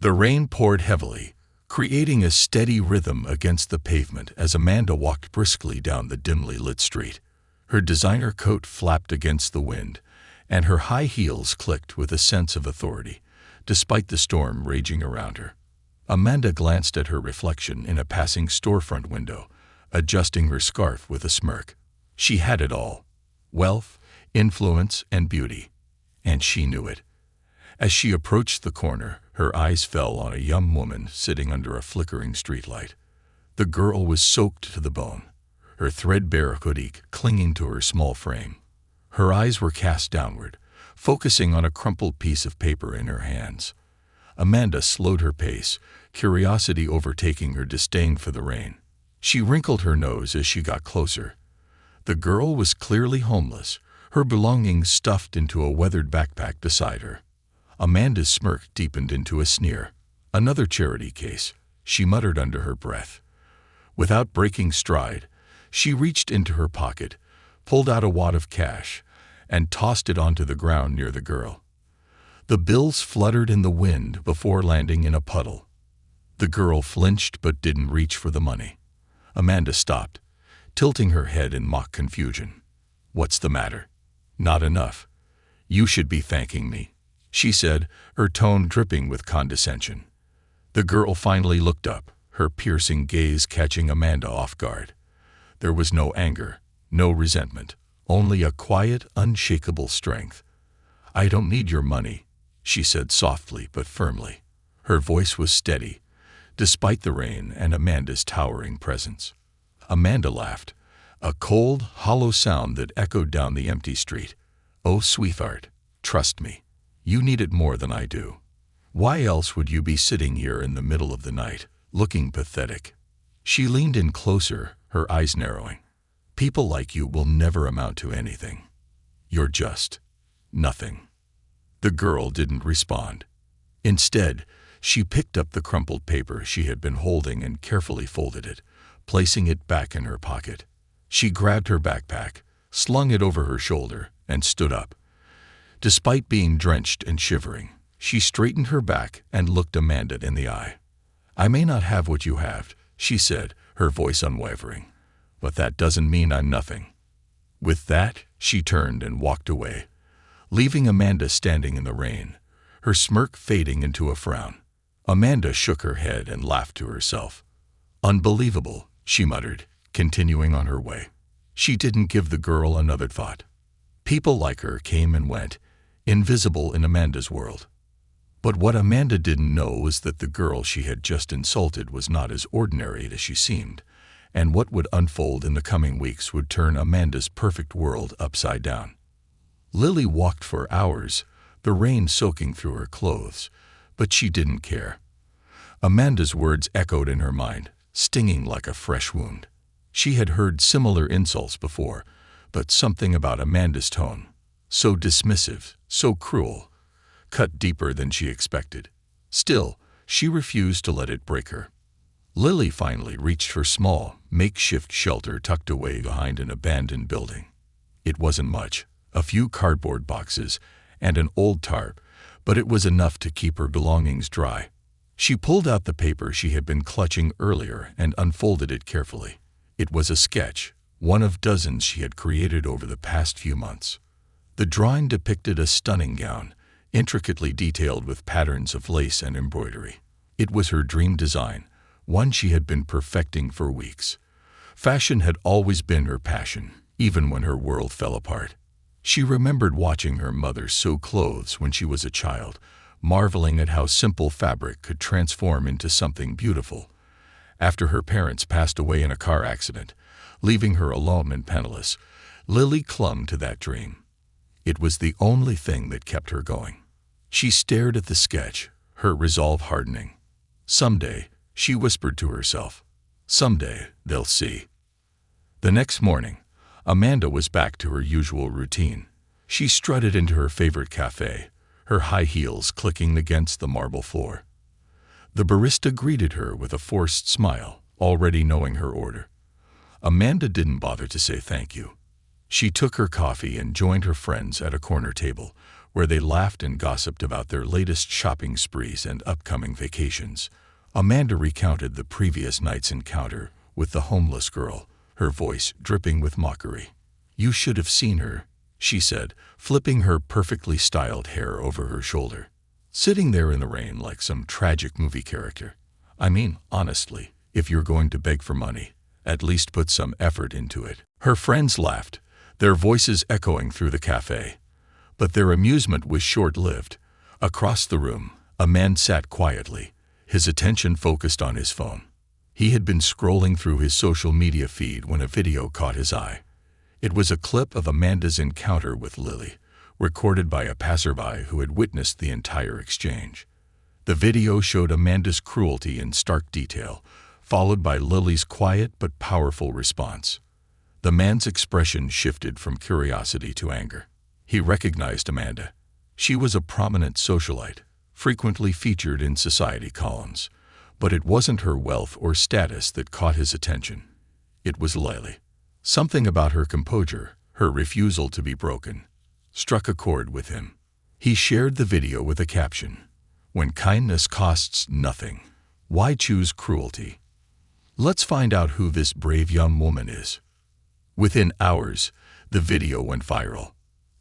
The rain poured heavily, creating a steady rhythm against the pavement as Amanda walked briskly down the dimly lit street. Her designer coat flapped against the wind, and her high heels clicked with a sense of authority, despite the storm raging around her. Amanda glanced at her reflection in a passing storefront window, adjusting her scarf with a smirk. She had it all: wealth, influence, and beauty. And she knew it. As she approached the corner, her eyes fell on a young woman sitting under a flickering streetlight. The girl was soaked to the bone, her threadbare hoodie clinging to her small frame. Her eyes were cast downward, focusing on a crumpled piece of paper in her hands. Amanda slowed her pace, curiosity overtaking her disdain for the rain. She wrinkled her nose as she got closer. The girl was clearly homeless, her belongings stuffed into a weathered backpack beside her. Amanda's smirk deepened into a sneer. "Another charity case," she muttered under her breath. Without breaking stride, she reached into her pocket, pulled out a wad of cash, and tossed it onto the ground near the girl. The bills fluttered in the wind before landing in a puddle. The girl flinched but didn't reach for the money. Amanda stopped, tilting her head in mock confusion. "What's the matter?" "Not enough. You should be thanking me," she said, her tone dripping with condescension. The girl finally looked up, her piercing gaze catching Amanda off guard. There was no anger, no resentment, only a quiet, unshakable strength. "I don't need your money," she said softly but firmly. Her voice was steady, despite the rain and Amanda's towering presence. Amanda laughed, a cold, hollow sound that echoed down the empty street. "Oh, sweetheart, trust me. You need it more than I do. Why else would you be sitting here in the middle of the night, looking pathetic?" She leaned in closer, her eyes narrowing. "People like you will never amount to anything. You're just nothing." The girl didn't respond. Instead, she picked up the crumpled paper she had been holding and carefully folded it, placing it back in her pocket. She grabbed her backpack, slung it over her shoulder, and stood up. Despite being drenched and shivering, she straightened her back and looked Amanda in the eye. "I may not have what you have," she said, her voice unwavering, "but that doesn't mean I'm nothing." With that, she turned and walked away, leaving Amanda standing in the rain, her smirk fading into a frown. Amanda shook her head and laughed to herself. "Unbelievable," she muttered, continuing on her way. She didn't give the girl another thought. People like her came and went, invisible in Amanda's world. But what Amanda didn't know was that the girl she had just insulted was not as ordinary as she seemed, and what would unfold in the coming weeks would turn Amanda's perfect world upside down. Lily walked for hours, the rain soaking through her clothes, but she didn't care. Amanda's words echoed in her mind, stinging like a fresh wound. She had heard similar insults before, but something about Amanda's tone, so dismissive, so cruel, cut deeper than she expected. Still, she refused to let it break her. Lily finally reached for small, makeshift shelter tucked away behind an abandoned building. It wasn't much, a few cardboard boxes and an old tarp, but it was enough to keep her belongings dry. She pulled out the paper she had been clutching earlier and unfolded it carefully. It was a sketch, one of dozens she had created over the past few months. The drawing depicted a stunning gown, intricately detailed with patterns of lace and embroidery. It was her dream design, one she had been perfecting for weeks. Fashion had always been her passion, even when her world fell apart. She remembered watching her mother sew clothes when she was a child, marveling at how simple fabric could transform into something beautiful. After her parents passed away in a car accident, leaving her alone and penniless, Lily clung to that dream. It was the only thing that kept her going. She stared at the sketch, her resolve hardening. "Someday," she whispered to herself, "someday they'll see." The next morning, Amanda was back to her usual routine. She strutted into her favorite cafe, her high heels clicking against the marble floor. The barista greeted her with a forced smile, already knowing her order. Amanda didn't bother to say thank you. She took her coffee and joined her friends at a corner table, where they laughed and gossiped about their latest shopping sprees and upcoming vacations. Amanda recounted the previous night's encounter with the homeless girl, her voice dripping with mockery. "You should have seen her," she said, flipping her perfectly styled hair over her shoulder. "Sitting there in the rain like some tragic movie character. I mean, honestly, if you're going to beg for money, at least put some effort into it." Her friends laughed, their voices echoing through the cafe. But their amusement was short-lived. Across the room, a man sat quietly, his attention focused on his phone. He had been scrolling through his social media feed when a video caught his eye. It was a clip of Amanda's encounter with Lily, recorded by a passerby who had witnessed the entire exchange. The video showed Amanda's cruelty in stark detail, followed by Lily's quiet but powerful response. The man's expression shifted from curiosity to anger. He recognized Amanda. She was a prominent socialite, frequently featured in society columns. But it wasn't her wealth or status that caught his attention. It was Lily. Something about her composure, her refusal to be broken, struck a chord with him. He shared the video with a caption, "When kindness costs nothing, why choose cruelty?" Let's find out who this brave young woman is. Within hours, the video went viral.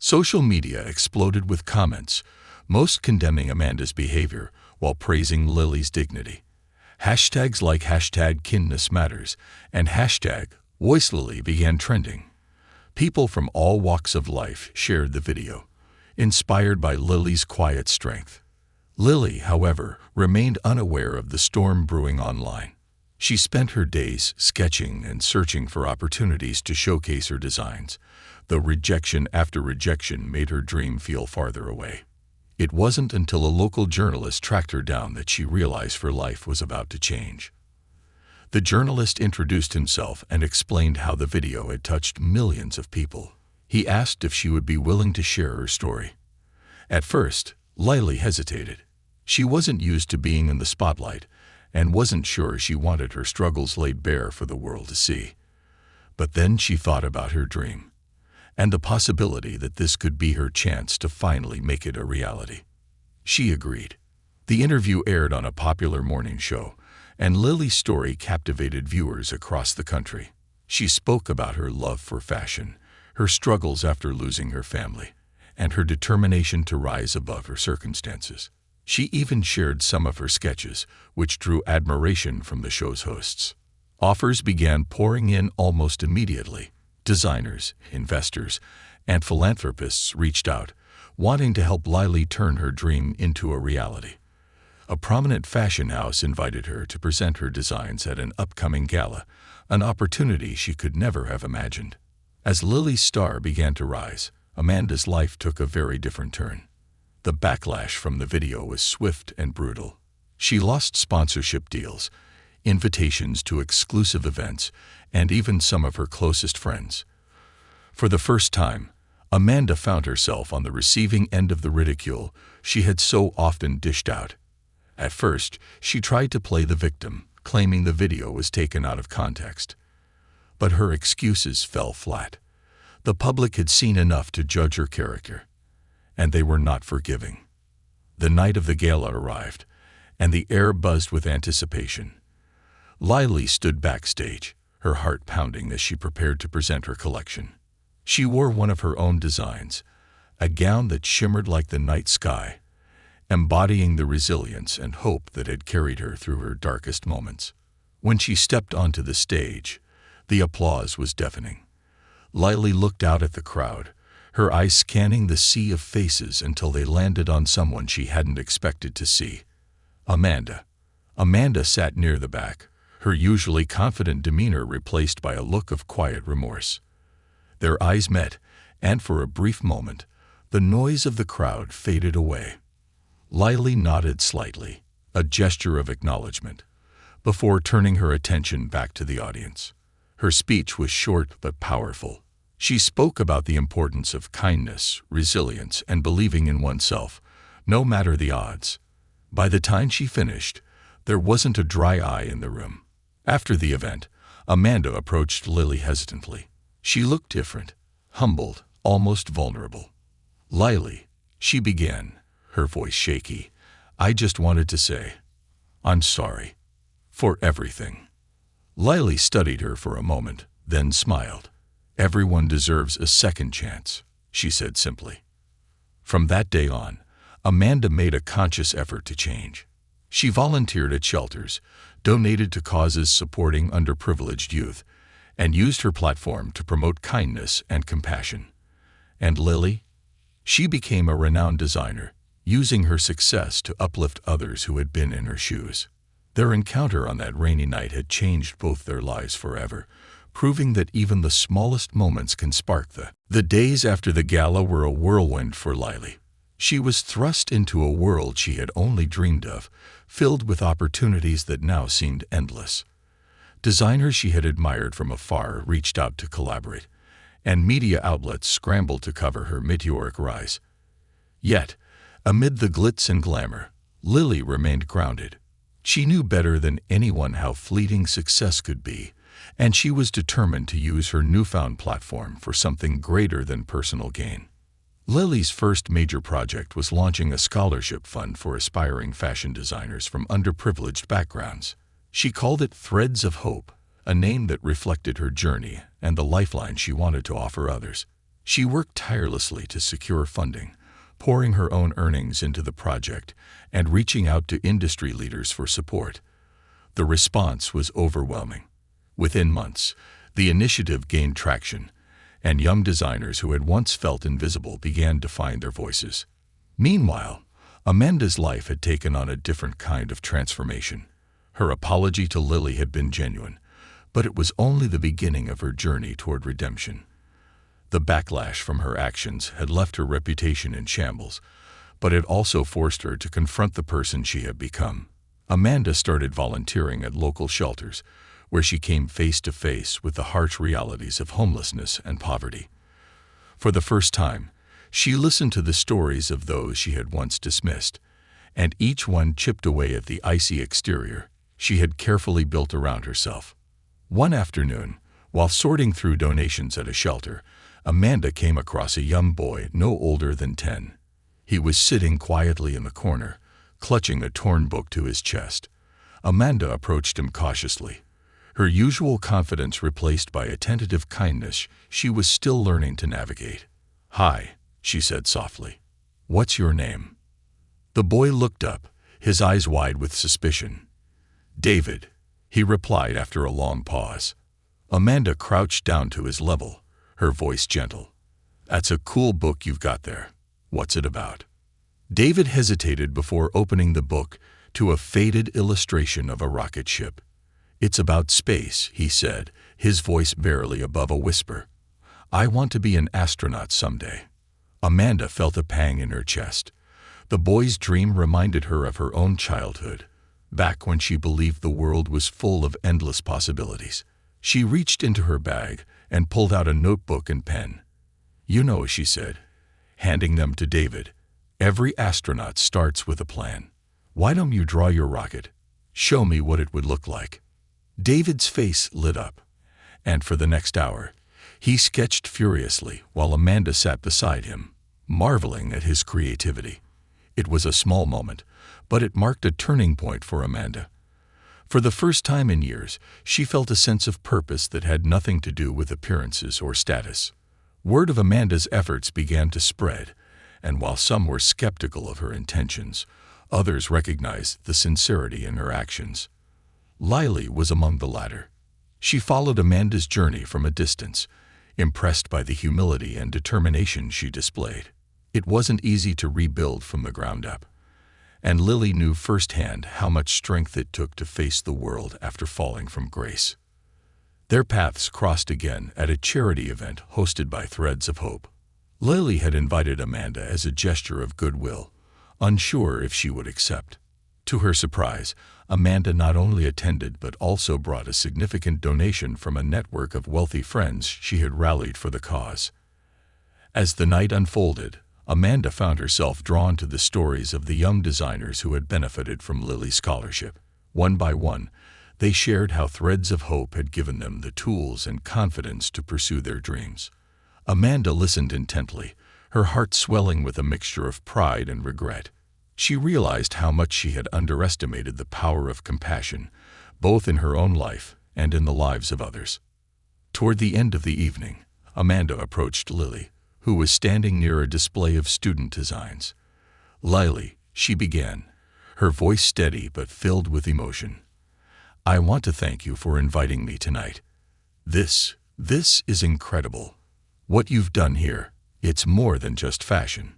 Social media exploded with comments, most condemning Amanda's behavior while praising Lily's dignity. Hashtags like #kindnessmatters and #voicelily began trending. People from all walks of life shared the video, inspired by Lily's quiet strength. Lily, however, remained unaware of the storm brewing online. She spent her days sketching and searching for opportunities to showcase her designs, though rejection after rejection made her dream feel farther away. It wasn't until a local journalist tracked her down that she realized her life was about to change. The journalist introduced himself and explained how the video had touched millions of people. He asked if she would be willing to share her story. At first, Lily hesitated. She wasn't used to being in the spotlight and wasn't sure she wanted her struggles laid bare for the world to see. But then she thought about her dream and the possibility that this could be her chance to finally make it a reality. She agreed. The interview aired on a popular morning show, and Lily's story captivated viewers across the country. She spoke about her love for fashion, her struggles after losing her family, and her determination to rise above her circumstances. She even shared some of her sketches, which drew admiration from the show's hosts. Offers began pouring in almost immediately. Designers, investors, and philanthropists reached out, wanting to help Lily turn her dream into a reality. A prominent fashion house invited her to present her designs at an upcoming gala, an opportunity she could never have imagined. As Lily's star began to rise, Amanda's life took a very different turn. The backlash from the video was swift and brutal. She lost sponsorship deals, invitations to exclusive events, and even some of her closest friends. For the first time, Amanda found herself on the receiving end of the ridicule she had so often dished out. At first, she tried to play the victim, claiming the video was taken out of context. But her excuses fell flat. The public had seen enough to judge her character, and they were not forgiving. The night of the gala arrived, and the air buzzed with anticipation. Lily stood backstage, her heart pounding as she prepared to present her collection. She wore one of her own designs, a gown that shimmered like the night sky, embodying the resilience and hope that had carried her through her darkest moments. When she stepped onto the stage, the applause was deafening. Lily looked out at the crowd, her eyes scanning the sea of faces until they landed on someone she hadn't expected to see. Amanda. Amanda sat near the back, her usually confident demeanor replaced by a look of quiet remorse. Their eyes met, and for a brief moment, the noise of the crowd faded away. Lily nodded slightly, a gesture of acknowledgement, before turning her attention back to the audience. Her speech was short but powerful. She spoke about the importance of kindness, resilience, and believing in oneself, no matter the odds. By the time she finished, there wasn't a dry eye in the room. After the event, Amanda approached Lily hesitantly. She looked different, humbled, almost vulnerable. "Lily, She began, her voice shaky. "I just wanted to say, I'm sorry. For everything." Lily studied her for a moment, then smiled. "Everyone deserves a second chance," she said simply. From that day on, Amanda made a conscious effort to change. She volunteered at shelters, donated to causes supporting underprivileged youth, and used her platform to promote kindness and compassion. And Lily? She became a renowned designer, using her success to uplift others who had been in her shoes. Their encounter on that rainy night had changed both their lives forever, proving that even the smallest moments can spark the days after the gala were a whirlwind for Lily. She was thrust into a world she had only dreamed of, filled with opportunities that now seemed endless. Designers she had admired from afar reached out to collaborate, and media outlets scrambled to cover her meteoric rise. Yet, amid the glitz and glamour, Lily remained grounded. She knew better than anyone how fleeting success could be, and she was determined to use her newfound platform for something greater than personal gain. Lily's first major project was launching a scholarship fund for aspiring fashion designers from underprivileged backgrounds. She called it Threads of Hope, a name that reflected her journey and the lifeline she wanted to offer others. She worked tirelessly to secure funding, pouring her own earnings into the project and reaching out to industry leaders for support. The response was overwhelming. Within months, the initiative gained traction, and young designers who had once felt invisible began to find their voices. Meanwhile, Amanda's life had taken on a different kind of transformation. Her apology to Lily had been genuine, but it was only the beginning of her journey toward redemption. The backlash from her actions had left her reputation in shambles, but it also forced her to confront the person she had become. Amanda started volunteering at local shelters, where she came face to face with the harsh realities of homelessness and poverty. For the first time, she listened to the stories of those she had once dismissed, and each one chipped away at the icy exterior she had carefully built around herself. One afternoon, while sorting through donations at a shelter, Amanda came across a young boy no older than 10. He was sitting quietly in the corner, clutching a torn book to his chest. Amanda approached him cautiously, her usual confidence replaced by a tentative kindness she was still learning to navigate. "Hi," she said softly. "What's your name?" The boy looked up, his eyes wide with suspicion. "David," he replied after a long pause. Amanda crouched down to his level, her voice gentle. "That's a cool book you've got there. What's it about?" David hesitated before opening the book to a faded illustration of a rocket ship. "It's about space," he said, his voice barely above a whisper. "I want to be an astronaut someday." Amanda felt a pang in her chest. The boy's dream reminded her of her own childhood, back when she believed the world was full of endless possibilities. She reached into her bag and pulled out a notebook and pen. "You know," she said, handing them to David, "every astronaut starts with a plan. Why don't you draw your rocket? Show me what it would look like." David's face lit up, and for the next hour, he sketched furiously while Amanda sat beside him, marveling at his creativity. It was a small moment, but it marked a turning point for Amanda. For the first time in years, she felt a sense of purpose that had nothing to do with appearances or status. Word of Amanda's efforts began to spread, and while some were skeptical of her intentions, others recognized the sincerity in her actions. Lily was among the latter. She followed Amanda's journey from a distance, impressed by the humility and determination she displayed. It wasn't easy to rebuild from the ground up, and Lily knew firsthand how much strength it took to face the world after falling from grace. Their paths crossed again at a charity event hosted by Threads of Hope. Lily had invited Amanda as a gesture of goodwill, unsure if she would accept. To her surprise, Amanda not only attended but also brought a significant donation from a network of wealthy friends she had rallied for the cause. As the night unfolded, Amanda found herself drawn to the stories of the young designers who had benefited from Lily's scholarship. One by one, they shared how Threads of Hope had given them the tools and confidence to pursue their dreams. Amanda listened intently, her heart swelling with a mixture of pride and regret. She realized how much she had underestimated the power of compassion, both in her own life and in the lives of others. Toward the end of the evening, Amanda approached Lily, who was standing near a display of student designs. "Lily," she began, her voice steady but filled with emotion, "I want to thank you for inviting me tonight. This is incredible. What you've done here, it's more than just fashion.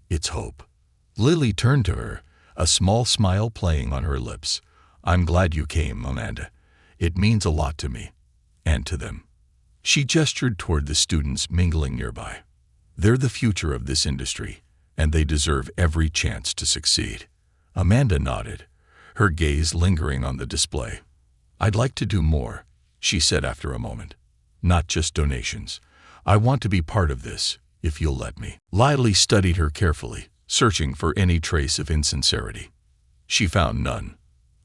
It's hope." Lily turned to her, a small smile playing on her lips. "I'm glad you came, Amanda. It means a lot to me. And to them." She gestured toward the students mingling nearby. "They're the future of this industry, and they deserve every chance to succeed." Amanda nodded, her gaze lingering on the display. "I'd like to do more," she said after a moment. "Not just donations. I want to be part of this, if you'll let me." Lily studied her carefully, searching for any trace of insincerity. She found none.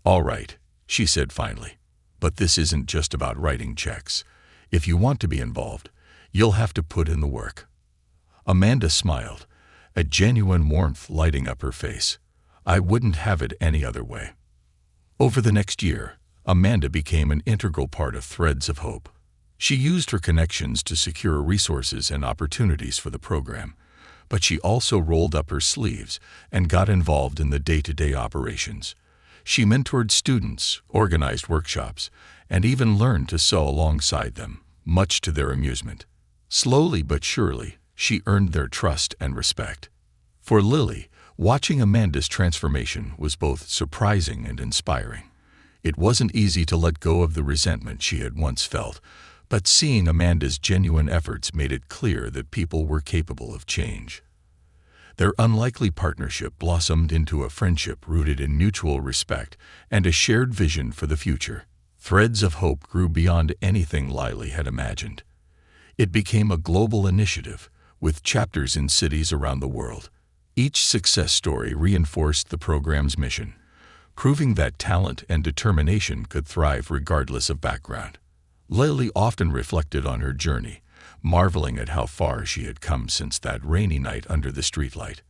"All right," she said finally. "But this isn't just about writing checks. If you want to be involved, you'll have to put in the work." Amanda smiled, a genuine warmth lighting up her face. "I wouldn't have it any other way." Over the next year, Amanda became an integral part of Threads of Hope. She used her connections to secure resources and opportunities for the program, but she also rolled up her sleeves and got involved in the day-to-day operations. She mentored students, organized workshops, and even learned to sew alongside them, much to their amusement. Slowly but surely, she earned their trust and respect. For Lily, watching Amanda's transformation was both surprising and inspiring. It wasn't easy to let go of the resentment she had once felt, but seeing Amanda's genuine efforts made it clear that people were capable of change. Their unlikely partnership blossomed into a friendship rooted in mutual respect and a shared vision for the future. Threads of Hope grew beyond anything Lily had imagined. It became a global initiative, with chapters in cities around the world. Each success story reinforced the program's mission, proving that talent and determination could thrive regardless of background. Lily often reflected on her journey, marveling at how far she had come since that rainy night under the streetlight.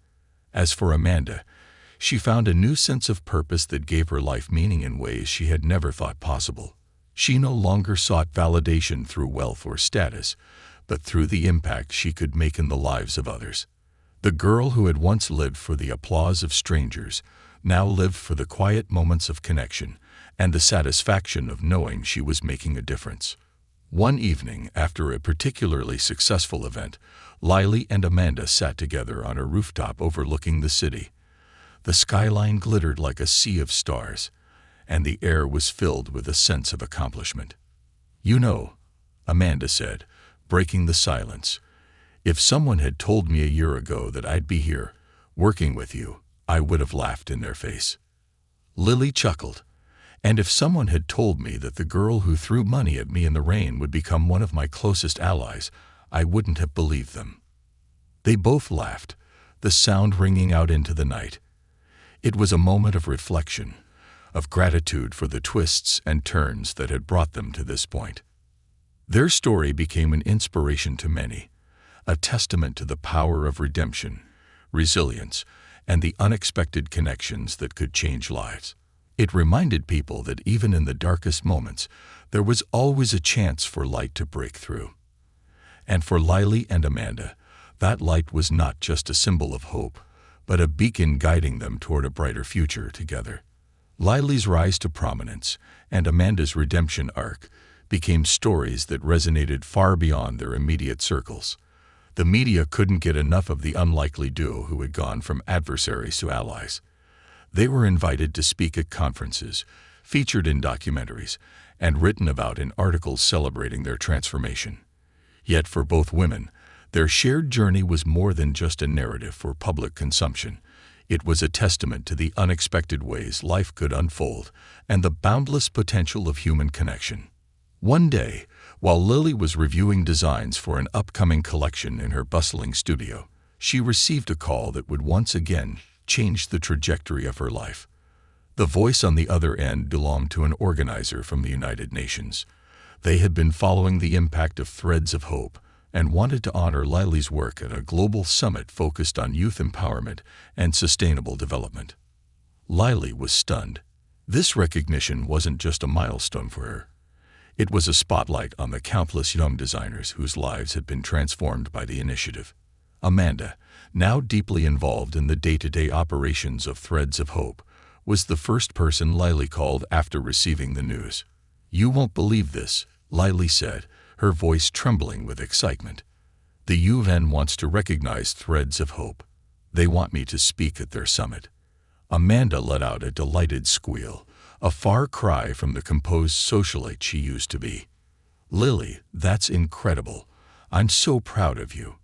As for Amanda, she found a new sense of purpose that gave her life meaning in ways she had never thought possible. She no longer sought validation through wealth or status, but through the impact she could make in the lives of others. The girl who had once lived for the applause of strangers now lived for the quiet moments of connection and the satisfaction of knowing she was making a difference. One evening, after a particularly successful event, Lily and Amanda sat together on a rooftop overlooking the city. The skyline glittered like a sea of stars, and the air was filled with a sense of accomplishment. "You know," Amanda said, breaking the silence, "if someone had told me a year ago that I'd be here, working with you, I would have laughed in their face." Lily chuckled. "And if someone had told me that the girl who threw money at me in the rain would become one of my closest allies, I wouldn't have believed them." They both laughed, the sound ringing out into the night. It was a moment of reflection, of gratitude for the twists and turns that had brought them to this point. Their story became an inspiration to many, a testament to the power of redemption, resilience, and the unexpected connections that could change lives. It reminded people that even in the darkest moments, there was always a chance for light to break through. And for Lily and Amanda, that light was not just a symbol of hope, but a beacon guiding them toward a brighter future together. Lily's rise to prominence and Amanda's redemption arc became stories that resonated far beyond their immediate circles. The media couldn't get enough of the unlikely duo who had gone from adversaries to allies. They were invited to speak at conferences, featured in documentaries, and written about in articles celebrating their transformation. Yet for both women, their shared journey was more than just a narrative for public consumption. It was a testament to the unexpected ways life could unfold and the boundless potential of human connection. One day, while Lily was reviewing designs for an upcoming collection in her bustling studio, she received a call that would once again change the trajectory of her life. The voice on the other end belonged to an organizer from the United Nations. They had been following the impact of Threads of Hope and wanted to honor Lily's work at a global summit focused on youth empowerment and sustainable development. Lily was stunned. This recognition wasn't just a milestone for her. It was a spotlight on the countless young designers whose lives had been transformed by the initiative. Amanda, now deeply involved in the day-to-day operations of Threads of Hope, was the first person Lily called after receiving the news. "You won't believe this," Lily said, her voice trembling with excitement. "The UN wants to recognize Threads of Hope. They want me to speak at their summit." Amanda let out a delighted squeal, a far cry from the composed socialite she used to be. "Lily, that's incredible. I'm so proud of you.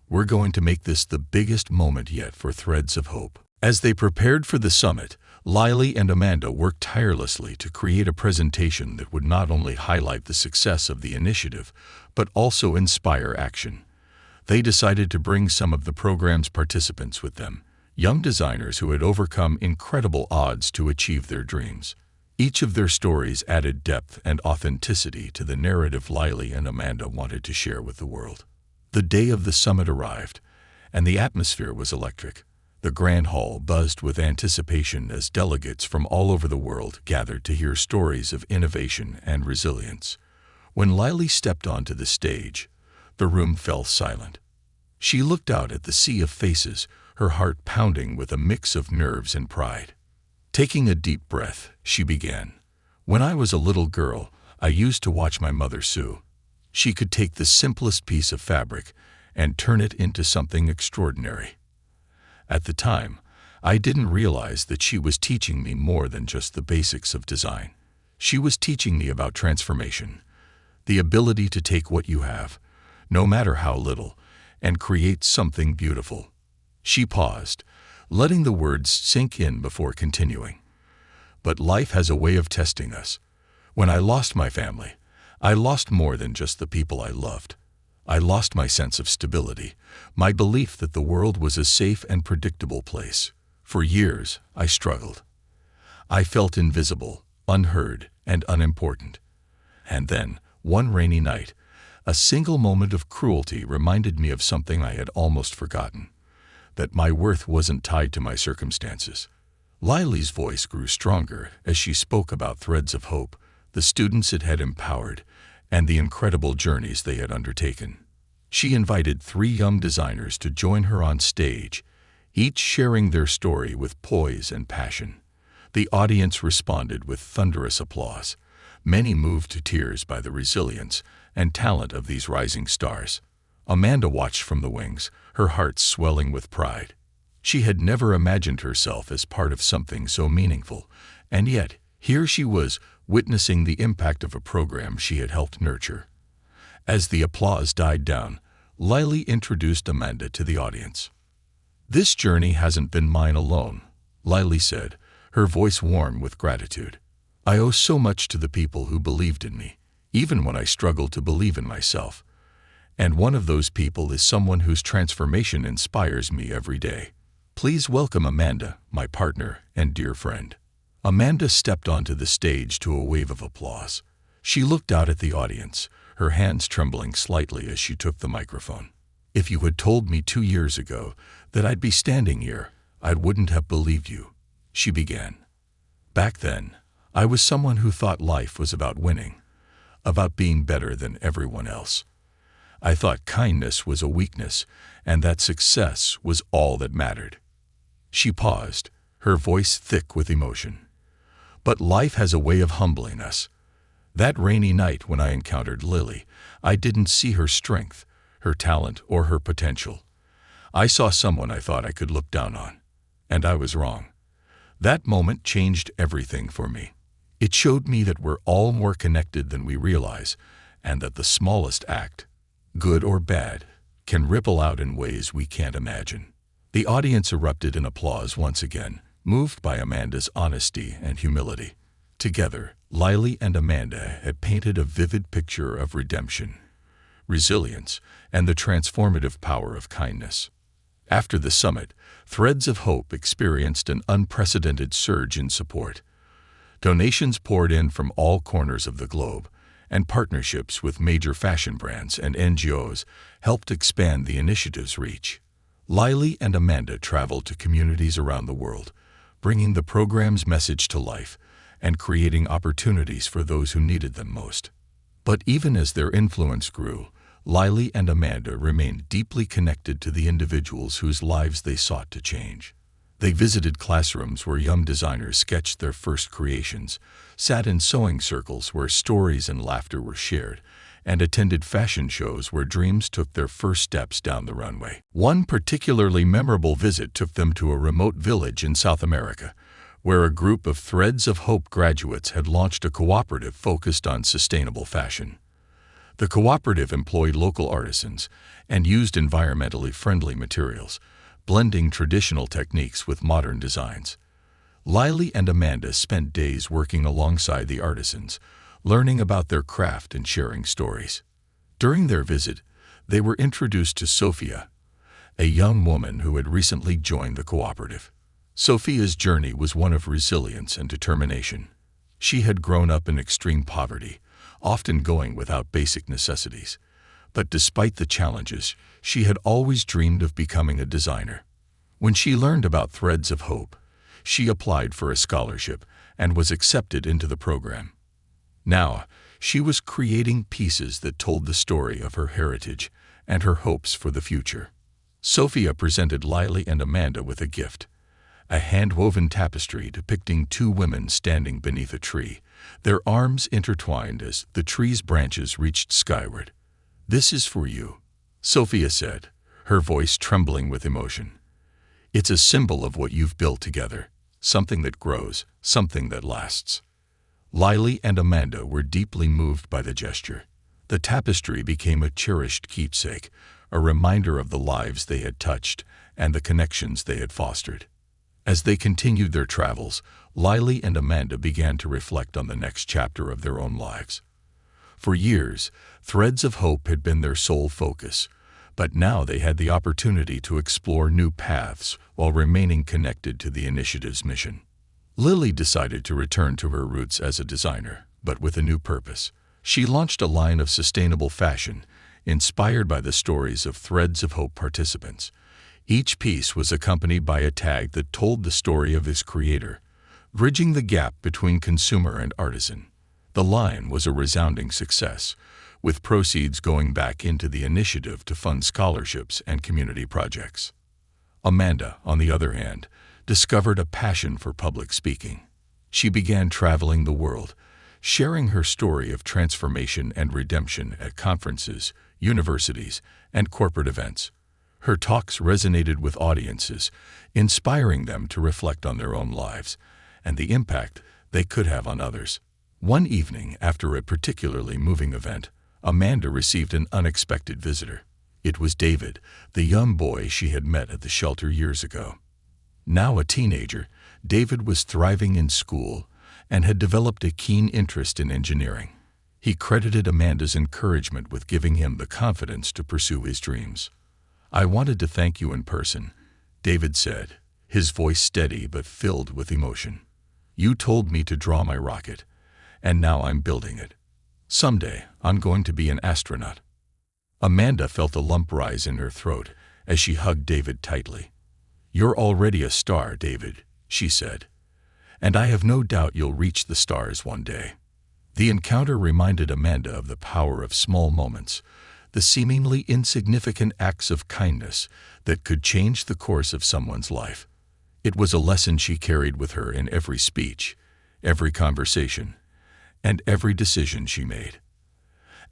We're going to make this the biggest moment yet for Threads of Hope." As they prepared for the summit, Lily and Amanda worked tirelessly to create a presentation that would not only highlight the success of the initiative, but also inspire action. They decided to bring some of the program's participants with them, young designers who had overcome incredible odds to achieve their dreams. Each of their stories added depth and authenticity to the narrative Lily and Amanda wanted to share with the world. The day of the summit arrived, and the atmosphere was electric. The grand hall buzzed with anticipation as delegates from all over the world gathered to hear stories of innovation and resilience. When Lily stepped onto the stage, the room fell silent. She looked out at the sea of faces, her heart pounding with a mix of nerves and pride. Taking a deep breath, she began. "When I was a little girl, I used to watch my mother sew. She could take the simplest piece of fabric and turn it into something extraordinary. At the time, I didn't realize that she was teaching me more than just the basics of design. She was teaching me about transformation, the ability to take what you have, no matter how little, and create something beautiful." She paused, letting the words sink in before continuing. "But life has a way of testing us. When I lost my family, I lost more than just the people I loved. I lost my sense of stability, my belief that the world was a safe and predictable place. For years, I struggled. I felt invisible, unheard, and unimportant. And then, one rainy night, a single moment of cruelty reminded me of something I had almost forgotten, that my worth wasn't tied to my circumstances." Lily's voice grew stronger as she spoke about Threads of Hope, the students it had empowered, and the incredible journeys they had undertaken. She invited 3 young designers to join her on stage, each sharing their story with poise and passion. The audience responded with thunderous applause, many moved to tears by the resilience and talent of these rising stars. Amanda watched from the wings, her heart swelling with pride. She had never imagined herself as part of something so meaningful, and yet, here she was, witnessing the impact of a program she had helped nurture. As the applause died down, Lily introduced Amanda to the audience. "This journey hasn't been mine alone," Lily said, her voice warm with gratitude. "I owe so much to the people who believed in me, even when I struggled to believe in myself. And one of those people is someone whose transformation inspires me every day. Please welcome Amanda, my partner and dear friend." Amanda stepped onto the stage to a wave of applause. She looked out at the audience, her hands trembling slightly as she took the microphone. "If you had told me 2 years ago that I'd be standing here, I wouldn't have believed you," she began. "Back then, I was someone who thought life was about winning, about being better than everyone else. I thought kindness was a weakness and that success was all that mattered." She paused, her voice thick with emotion. "But life has a way of humbling us. That rainy night when I encountered Lily, I didn't see her strength, her talent, or her potential. I saw someone I thought I could look down on, and I was wrong. That moment changed everything for me. It showed me that we're all more connected than we realize, and that the smallest act, good or bad, can ripple out in ways we can't imagine." The audience erupted in applause once again, moved by Amanda's honesty and humility. Together, Lily and Amanda had painted a vivid picture of redemption, resilience, and the transformative power of kindness. After the summit, Threads of Hope experienced an unprecedented surge in support. Donations poured in from all corners of the globe, and partnerships with major fashion brands and NGOs helped expand the initiative's reach. Lily and Amanda traveled to communities around the world, bringing the program's message to life and creating opportunities for those who needed them most. But even as their influence grew, Lily and Amanda remained deeply connected to the individuals whose lives they sought to change. They visited classrooms where young designers sketched their first creations, sat in sewing circles where stories and laughter were shared, and attended fashion shows where dreams took their first steps down the runway. One particularly memorable visit took them to a remote village in South America, where a group of Threads of Hope graduates had launched a cooperative focused on sustainable fashion. The cooperative employed local artisans and used environmentally friendly materials, blending traditional techniques with modern designs. Lily and Amanda spent days working alongside the artisans, learning about their craft and sharing stories. During their visit, they were introduced to Sophia, a young woman who had recently joined the cooperative. Sophia's journey was one of resilience and determination. She had grown up in extreme poverty, often going without basic necessities. But despite the challenges, she had always dreamed of becoming a designer. When she learned about Threads of Hope, she applied for a scholarship and was accepted into the program. Now, she was creating pieces that told the story of her heritage and her hopes for the future. Sophia presented Lily and Amanda with a gift, a hand-woven tapestry depicting two women standing beneath a tree, their arms intertwined as the tree's branches reached skyward. "This is for you," Sophia said, her voice trembling with emotion. "It's a symbol of what you've built together, something that grows, something that lasts." Lily and Amanda were deeply moved by the gesture. The tapestry became a cherished keepsake, a reminder of the lives they had touched and the connections they had fostered. As they continued their travels, Lily and Amanda began to reflect on the next chapter of their own lives. For years, Threads of Hope had been their sole focus, but now they had the opportunity to explore new paths while remaining connected to the initiative's mission. Lily decided to return to her roots as a designer, but with a new purpose. She launched a line of sustainable fashion, inspired by the stories of Threads of Hope participants. Each piece was accompanied by a tag that told the story of its creator, bridging the gap between consumer and artisan. The line was a resounding success, with proceeds going back into the initiative to fund scholarships and community projects. Amanda, on the other hand, discovered a passion for public speaking. She began traveling the world, sharing her story of transformation and redemption at conferences, universities, and corporate events. Her talks resonated with audiences, inspiring them to reflect on their own lives and the impact they could have on others. One evening, after a particularly moving event, Amanda received an unexpected visitor. It was David, the young boy she had met at the shelter years ago. Now a teenager, David was thriving in school and had developed a keen interest in engineering. He credited Amanda's encouragement with giving him the confidence to pursue his dreams. "I wanted to thank you in person," David said, his voice steady but filled with emotion. "You told me to draw my rocket, and now I'm building it. Someday, I'm going to be an astronaut." Amanda felt a lump rise in her throat as she hugged David tightly. "You're already a star, David," she said, "and I have no doubt you'll reach the stars one day." The encounter reminded Amanda of the power of small moments, the seemingly insignificant acts of kindness that could change the course of someone's life. It was a lesson she carried with her in every speech, every conversation, and every decision she made.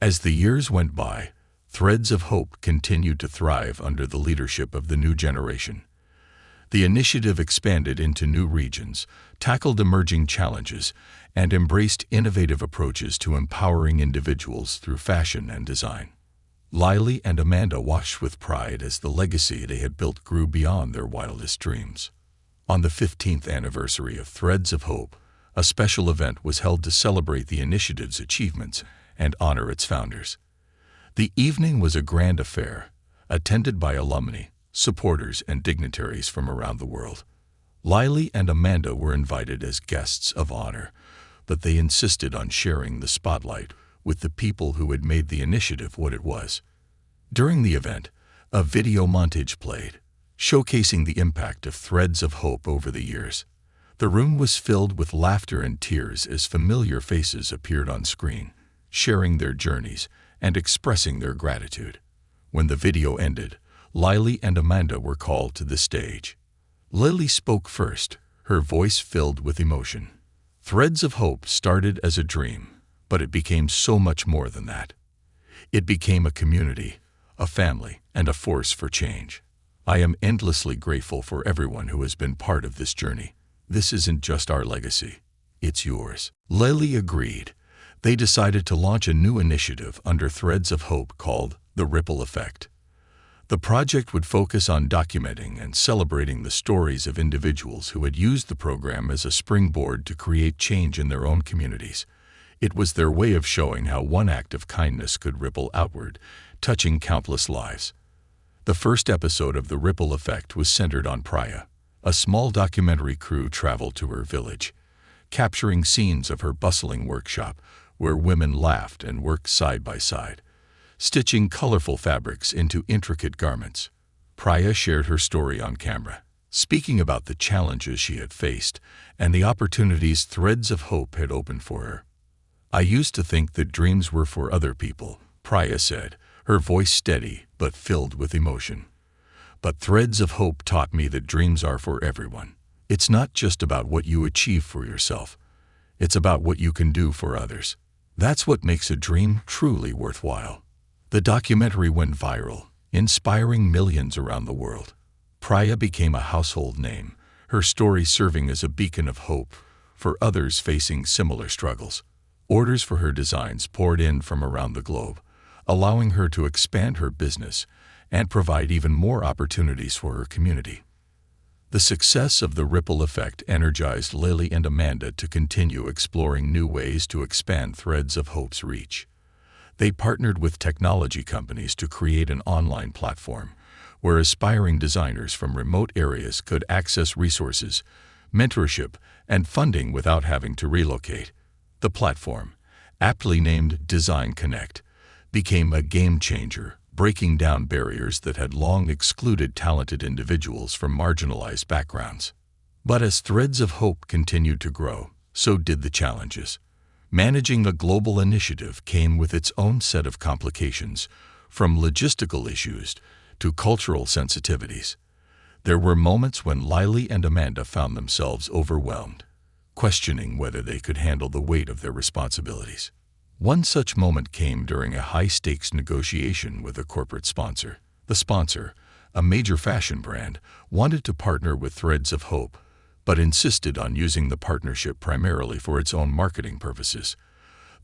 As the years went by, Threads of Hope continued to thrive under the leadership of the new generation. The initiative expanded into new regions, tackled emerging challenges, and embraced innovative approaches to empowering individuals through fashion and design. Lily and Amanda watched with pride as the legacy they had built grew beyond their wildest dreams. On the 15th anniversary of Threads of Hope, a special event was held to celebrate the initiative's achievements and honor its founders. The evening was a grand affair, attended by alumni, supporters, and dignitaries from around the world. Lily and Amanda were invited as guests of honor, but they insisted on sharing the spotlight with the people who had made the initiative what it was. During the event, a video montage played, showcasing the impact of Threads of Hope over the years. The room was filled with laughter and tears as familiar faces appeared on screen, sharing their journeys and expressing their gratitude. When the video ended, Lily and Amanda were called to the stage. Lily spoke first, her voice filled with emotion. Threads of Hope started as a dream, but it became so much more than that. It became a community, a family, and a force for change. I am endlessly grateful for everyone who has been part of this journey. This isn't just our legacy, it's yours. Lily agreed. They decided to launch a new initiative under Threads of Hope called The Ripple Effect. The project would focus on documenting and celebrating the stories of individuals who had used the program as a springboard to create change in their own communities. It was their way of showing how one act of kindness could ripple outward, touching countless lives. The first episode of The Ripple Effect was centered on Priya. A small documentary crew traveled to her village, capturing scenes of her bustling workshop where women laughed and worked side by side, stitching colorful fabrics into intricate garments. Priya shared her story on camera, speaking about the challenges she had faced and the opportunities Threads of Hope had opened for her. "I used to think that dreams were for other people," Priya said, her voice steady but filled with emotion. "But Threads of Hope taught me that dreams are for everyone. It's not just about what you achieve for yourself. It's about what you can do for others. That's what makes a dream truly worthwhile." The documentary went viral, inspiring millions around the world. Priya became a household name, her story serving as a beacon of hope for others facing similar struggles. Orders for her designs poured in from around the globe, allowing her to expand her business and provide even more opportunities for her community. The success of The Ripple Effect energized Lily and Amanda to continue exploring new ways to expand Threads of Hope's reach. They partnered with technology companies to create an online platform where aspiring designers from remote areas could access resources, mentorship, and funding without having to relocate. The platform, aptly named Design Connect, became a game changer, breaking down barriers that had long excluded talented individuals from marginalized backgrounds. But as Threads of Hope continued to grow, so did the challenges. Managing a global initiative came with its own set of complications, from logistical issues to cultural sensitivities. There were moments when Lily and Amanda found themselves overwhelmed, questioning whether they could handle the weight of their responsibilities. One such moment came during a high-stakes negotiation with a corporate sponsor. The sponsor, a major fashion brand, wanted to partner with Threads of Hope, but insisted on using the partnership primarily for its own marketing purposes.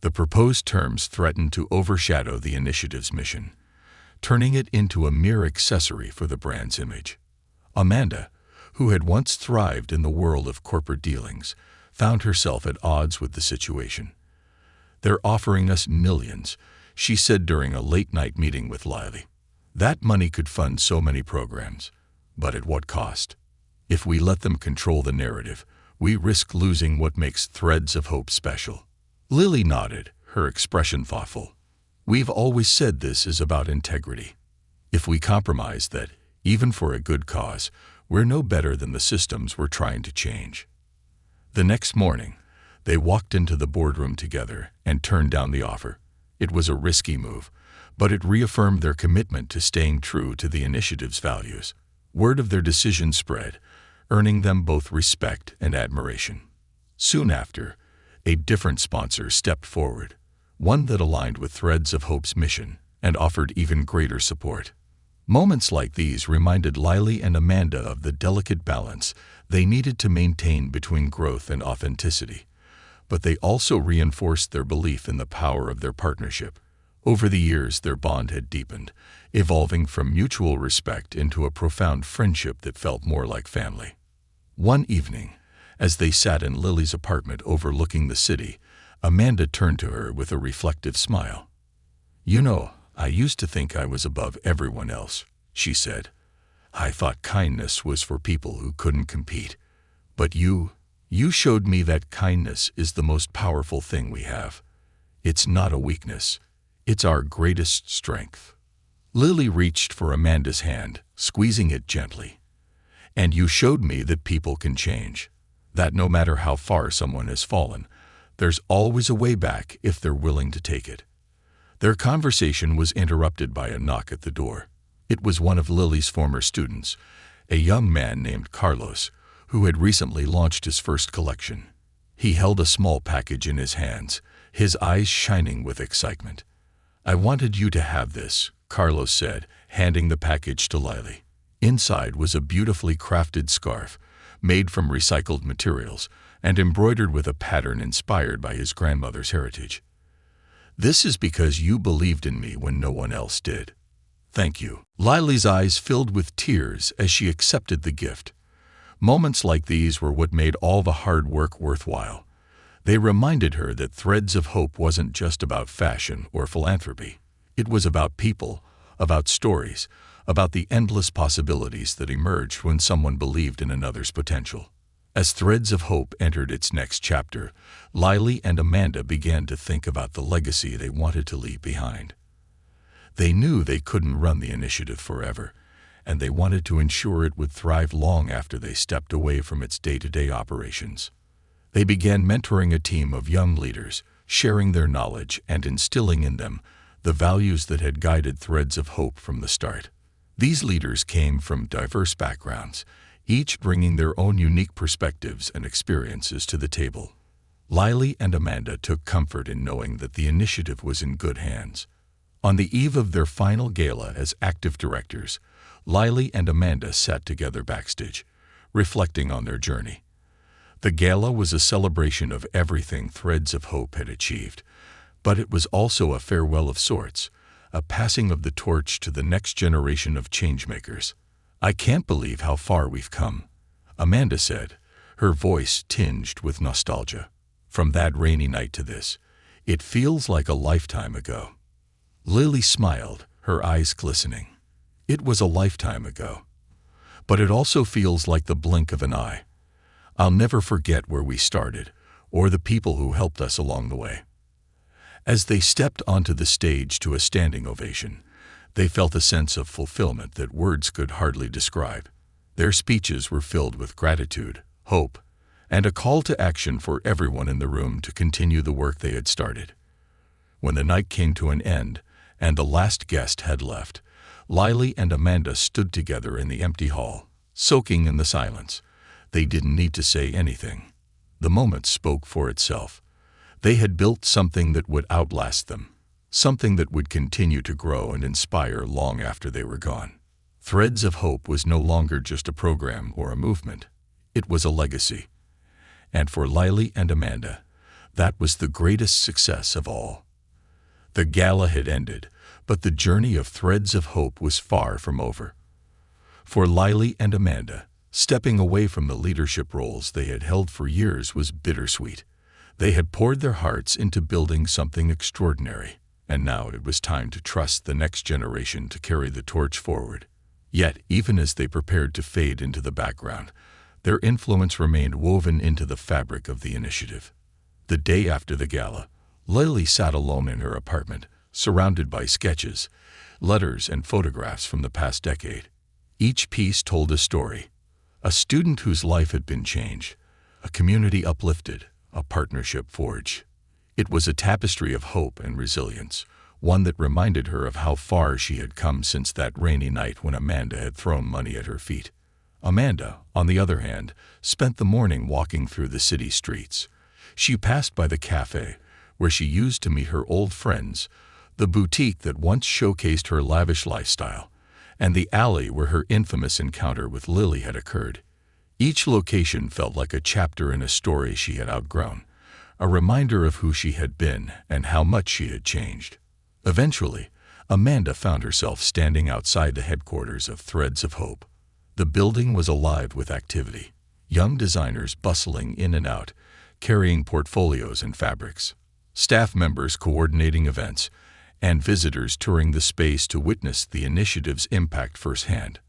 The proposed terms threatened to overshadow the initiative's mission, turning it into a mere accessory for the brand's image. Amanda, who had once thrived in the world of corporate dealings, found herself at odds with the situation. "They're offering us millions," she said during a late-night meeting with Lily. "That money could fund so many programs, but at what cost? If we let them control the narrative, we risk losing what makes Threads of Hope special." Lily nodded, her expression thoughtful. "We've always said this is about integrity. If we compromise that, even for a good cause, we're no better than the systems we're trying to change." The next morning, they walked into the boardroom together and turned down the offer. It was a risky move, but it reaffirmed their commitment to staying true to the initiative's values. Word of their decision spread, earning them both respect and admiration. Soon after, a different sponsor stepped forward, one that aligned with Threads of Hope's mission and offered even greater support. Moments like these reminded Lily and Amanda of the delicate balance they needed to maintain between growth and authenticity. But they also reinforced their belief in the power of their partnership. Over the years, their bond had deepened, evolving from mutual respect into a profound friendship that felt more like family. One evening, as they sat in Lily's apartment overlooking the city, Amanda turned to her with a reflective smile. "You know, I used to think I was above everyone else," she said. "I thought kindness was for people who couldn't compete. But you showed me that kindness is the most powerful thing we have. It's not a weakness. It's our greatest strength." Lily reached for Amanda's hand, squeezing it gently. "And you showed me that people can change. That no matter how far someone has fallen, there's always a way back if they're willing to take it." Their conversation was interrupted by a knock at the door. It was one of Lily's former students, a young man named Carlos, who had recently launched his first collection. He held a small package in his hands, his eyes shining with excitement. "I wanted you to have this," Carlos said, handing the package to Lily. Inside was a beautifully crafted scarf, made from recycled materials and embroidered with a pattern inspired by his grandmother's heritage. "This is because you believed in me when no one else did. Thank you." Lily's eyes filled with tears as she accepted the gift. Moments like these were what made all the hard work worthwhile. They reminded her that Threads of Hope wasn't just about fashion or philanthropy. It was about people, about stories, about the endless possibilities that emerged when someone believed in another's potential. As Threads of Hope entered its next chapter, Lily and Amanda began to think about the legacy they wanted to leave behind. They knew they couldn't run the initiative forever, and they wanted to ensure it would thrive long after they stepped away from its day-to-day operations. They began mentoring a team of young leaders, sharing their knowledge and instilling in them the values that had guided Threads of Hope from the start. These leaders came from diverse backgrounds, each bringing their own unique perspectives and experiences to the table. Lily and Amanda took comfort in knowing that the initiative was in good hands. On the eve of their final gala as active directors, Lily and Amanda sat together backstage, reflecting on their journey. The gala was a celebration of everything Threads of Hope had achieved, but it was also a farewell of sorts, a passing of the torch to the next generation of changemakers. "I can't believe how far we've come," Amanda said, her voice tinged with nostalgia. "From that rainy night to this, it feels like a lifetime ago." Lily smiled, her eyes glistening. "It was a lifetime ago. But it also feels like the blink of an eye. I'll never forget where we started, or the people who helped us along the way." As they stepped onto the stage to a standing ovation, they felt a sense of fulfillment that words could hardly describe. Their speeches were filled with gratitude, hope, and a call to action for everyone in the room to continue the work they had started. When the night came to an end, and the last guest had left, Lily and Amanda stood together in the empty hall, soaking in the silence. They didn't need to say anything. The moment spoke for itself. They had built something that would outlast them, something that would continue to grow and inspire long after they were gone. Threads of Hope was no longer just a program or a movement. It was a legacy. And for Lily and Amanda, that was the greatest success of all. The gala had ended, but the journey of Threads of Hope was far from over. For Lily and Amanda, stepping away from the leadership roles they had held for years was bittersweet. They had poured their hearts into building something extraordinary, and now it was time to trust the next generation to carry the torch forward. Yet, even as they prepared to fade into the background, their influence remained woven into the fabric of the initiative. The day after the gala, Lily sat alone in her apartment, surrounded by sketches, letters, and photographs from the past decade. Each piece told a story: a student whose life had been changed, a community uplifted, a partnership forged. It was a tapestry of hope and resilience, one that reminded her of how far she had come since that rainy night when Amanda had thrown money at her feet. Amanda, on the other hand, spent the morning walking through the city streets. She passed by the cafe, where she used to meet her old friends, the boutique that once showcased her lavish lifestyle, and the alley where her infamous encounter with Lily had occurred. Each location felt like a chapter in a story she had outgrown, a reminder of who she had been and how much she had changed. Eventually, Amanda found herself standing outside the headquarters of Threads of Hope. The building was alive with activity, young designers bustling in and out, carrying portfolios and fabrics, staff members coordinating events, and visitors touring the space to witness the initiative's impact firsthand.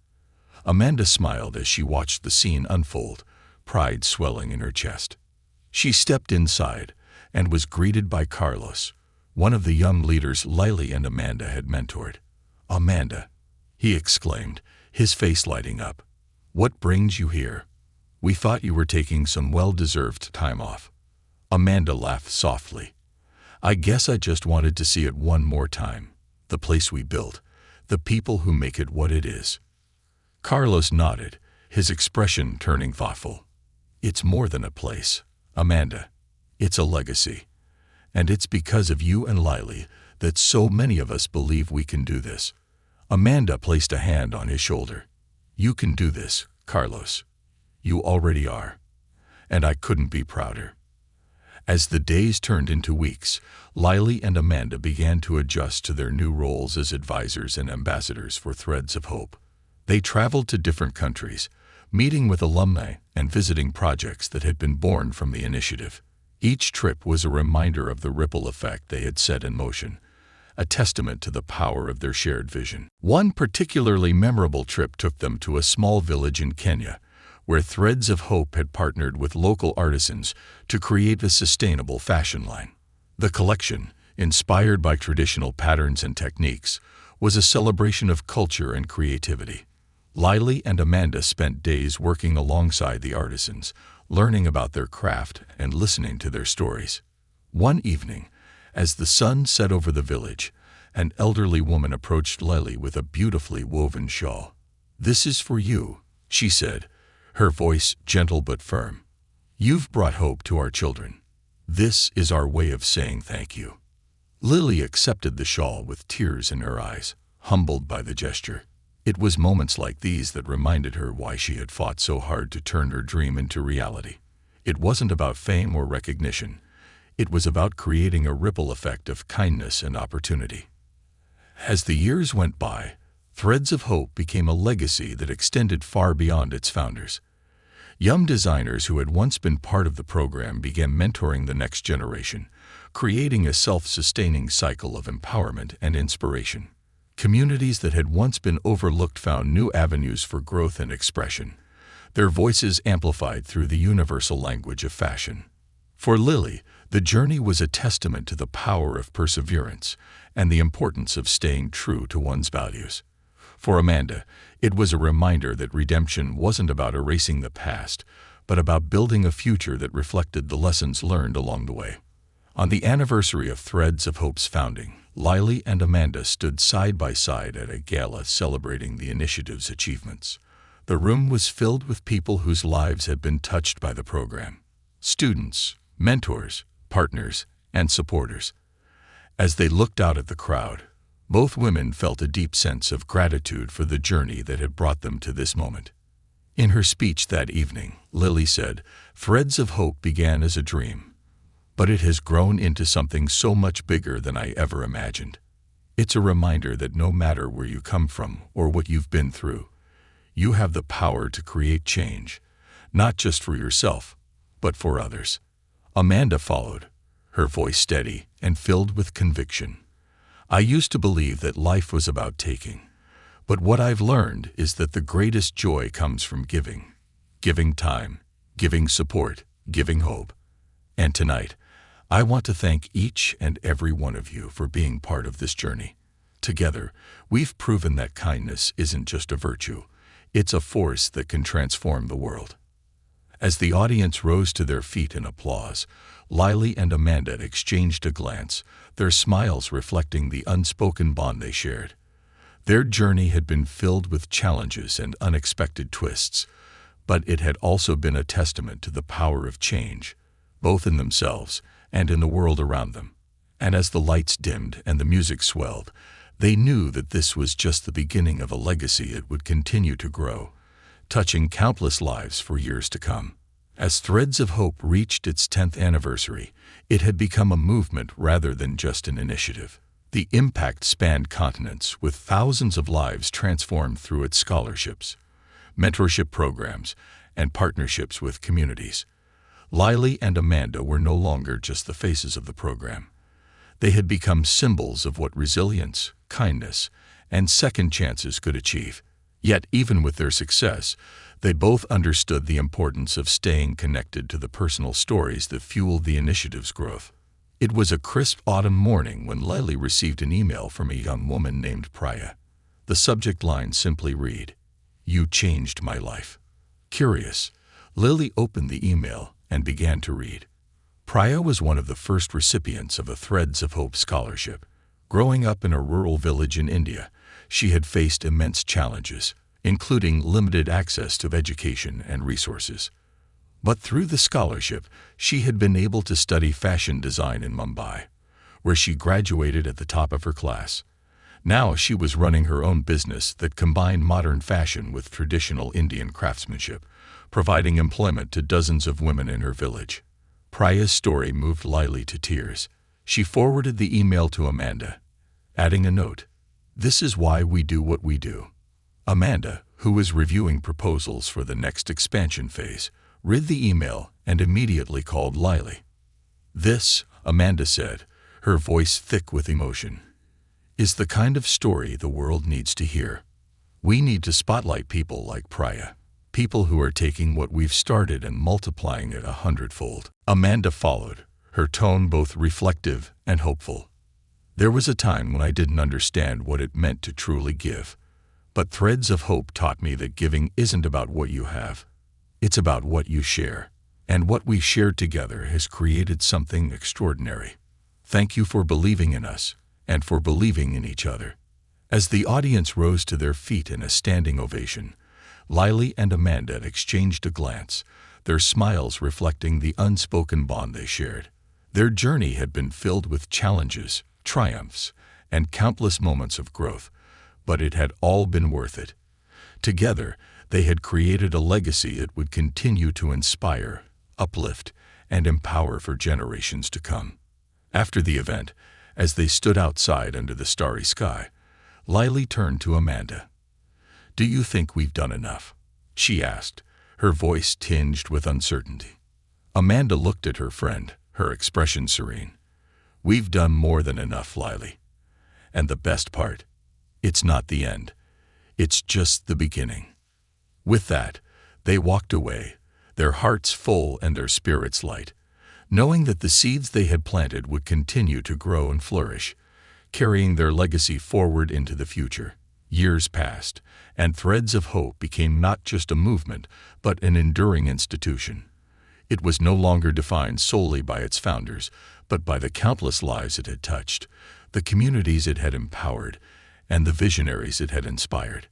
Amanda smiled as she watched the scene unfold, pride swelling in her chest. She stepped inside and was greeted by Carlos, one of the young leaders Lily and Amanda had mentored. "Amanda," he exclaimed, his face lighting up. "What brings you here? We thought you were taking some well-deserved time off." Amanda laughed softly. "I guess I just wanted to see it one more time. The place we built, the people who make it what it is." Carlos nodded, his expression turning thoughtful. "It's more than a place, Amanda. It's a legacy. And it's because of you and Lily that so many of us believe we can do this." Amanda placed a hand on his shoulder. "You can do this, Carlos. You already are. And I couldn't be prouder." As the days turned into weeks, Lily and Amanda began to adjust to their new roles as advisors and ambassadors for Threads of Hope. They traveled to different countries, meeting with alumni and visiting projects that had been born from the initiative. Each trip was a reminder of the ripple effect they had set in motion, a testament to the power of their shared vision. One particularly memorable trip took them to a small village in Kenya, where Threads of Hope had partnered with local artisans to create a sustainable fashion line. The collection, inspired by traditional patterns and techniques, was a celebration of culture and creativity. Lily and Amanda spent days working alongside the artisans, learning about their craft and listening to their stories. One evening, as the sun set over the village, an elderly woman approached Lily with a beautifully woven shawl. "This is for you," she said, her voice gentle but firm. "You've brought hope to our children. This is our way of saying thank you." Lily accepted the shawl with tears in her eyes, humbled by the gesture. It was moments like these that reminded her why she had fought so hard to turn her dream into reality. It wasn't about fame or recognition. It was about creating a ripple effect of kindness and opportunity. As the years went by, Threads of Hope became a legacy that extended far beyond its founders. Young designers who had once been part of the program began mentoring the next generation, creating a self-sustaining cycle of empowerment and inspiration. Communities that had once been overlooked found new avenues for growth and expression, their voices amplified through the universal language of fashion. For Lily, the journey was a testament to the power of perseverance and the importance of staying true to one's values. For Amanda, it was a reminder that redemption wasn't about erasing the past, but about building a future that reflected the lessons learned along the way. On the anniversary of Threads of Hope's founding, Lily and Amanda stood side by side at a gala celebrating the initiative's achievements. The room was filled with people whose lives had been touched by the program: students, mentors, partners, and supporters. As they looked out at the crowd, both women felt a deep sense of gratitude for the journey that had brought them to this moment. In her speech that evening, Lily said, "Threads of Hope began as a dream, but it has grown into something so much bigger than I ever imagined. It's a reminder that no matter where you come from or what you've been through, you have the power to create change, not just for yourself, but for others." Amanda followed, her voice steady and filled with conviction. "I used to believe that life was about taking, but what I've learned is that the greatest joy comes from giving. Giving time, giving support, giving hope. And tonight, I want to thank each and every one of you for being part of this journey. Together, we've proven that kindness isn't just a virtue, it's a force that can transform the world." As the audience rose to their feet in applause, Lily and Amanda exchanged a glance, their smiles reflecting the unspoken bond they shared. Their journey had been filled with challenges and unexpected twists, but it had also been a testament to the power of change, both in themselves and in the world around them. And as the lights dimmed and the music swelled, they knew that this was just the beginning of a legacy that would continue to grow, touching countless lives for years to come. As Threads of Hope reached its 10th anniversary, it had become a movement rather than just an initiative. The impact spanned continents, with thousands of lives transformed through its scholarships, mentorship programs, and partnerships with communities. Lily and Amanda were no longer just the faces of the program. They had become symbols of what resilience, kindness, and second chances could achieve. Yet, even with their success, they both understood the importance of staying connected to the personal stories that fueled the initiative's growth. It was a crisp autumn morning when Lily received an email from a young woman named Priya. The subject line simply read, "You changed my life." Curious, Lily opened the email and began to read. Priya was one of the first recipients of a Threads of Hope scholarship. Growing up in a rural village in India, she had faced immense challenges, including limited access to education and resources. But through the scholarship, she had been able to study fashion design in Mumbai, where she graduated at the top of her class. Now she was running her own business that combined modern fashion with traditional Indian craftsmanship, providing employment to dozens of women in her village. Priya's story moved Lily to tears. She forwarded the email to Amanda, adding a note, "This is why we do what we do." Amanda, who was reviewing proposals for the next expansion phase, read the email and immediately called Lily. "This," Amanda said, her voice thick with emotion, "is the kind of story the world needs to hear. We need to spotlight people like Priya, people who are taking what we've started and multiplying it 100-fold. Amanda followed, her tone both reflective and hopeful. "There was a time when I didn't understand what it meant to truly give. But Threads of Hope taught me that giving isn't about what you have. It's about what you share. And what we shared together has created something extraordinary. Thank you for believing in us and for believing in each other." As the audience rose to their feet in a standing ovation, Lily and Amanda exchanged a glance, their smiles reflecting the unspoken bond they shared. Their journey had been filled with challenges, triumphs, and countless moments of growth, but it had all been worth it. Together, they had created a legacy that would continue to inspire, uplift, and empower for generations to come. After the event, as they stood outside under the starry sky, Lily turned to Amanda. "Do you think we've done enough?" she asked, her voice tinged with uncertainty. Amanda looked at her friend, her expression serene. "We've done more than enough, Lily. And the best part, it's not the end. It's just the beginning." With that, they walked away, their hearts full and their spirits light, knowing that the seeds they had planted would continue to grow and flourish, carrying their legacy forward into the future. Years passed, and Threads of Hope became not just a movement, but an enduring institution. It was no longer defined solely by its founders, but by the countless lives it had touched, the communities it had empowered, and the visionaries it had inspired.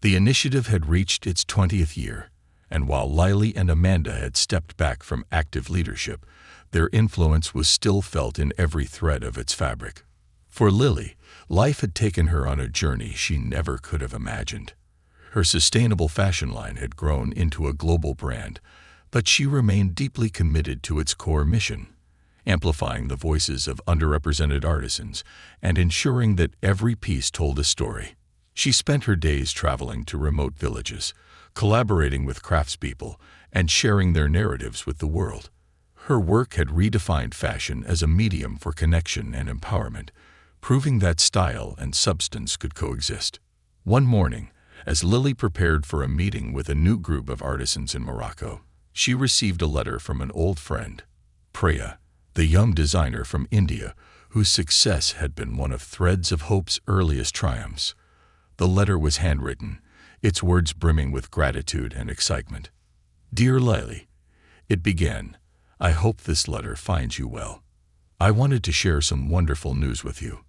The initiative had reached its 20th year, and while Lily and Amanda had stepped back from active leadership, their influence was still felt in every thread of its fabric. For Lily, life had taken her on a journey she never could have imagined. Her sustainable fashion line had grown into a global brand, but she remained deeply committed to its core mission, amplifying the voices of underrepresented artisans and ensuring that every piece told a story. She spent her days traveling to remote villages, collaborating with craftspeople, and sharing their narratives with the world. Her work had redefined fashion as a medium for connection and empowerment, proving that style and substance could coexist. One morning, as Lily prepared for a meeting with a new group of artisans in Morocco, she received a letter from an old friend, Priya, the young designer from India, whose success had been one of Threads of Hope's earliest triumphs. The letter was handwritten, its words brimming with gratitude and excitement. "Dear Lily," it began, "I hope this letter finds you well. I wanted to share some wonderful news with you.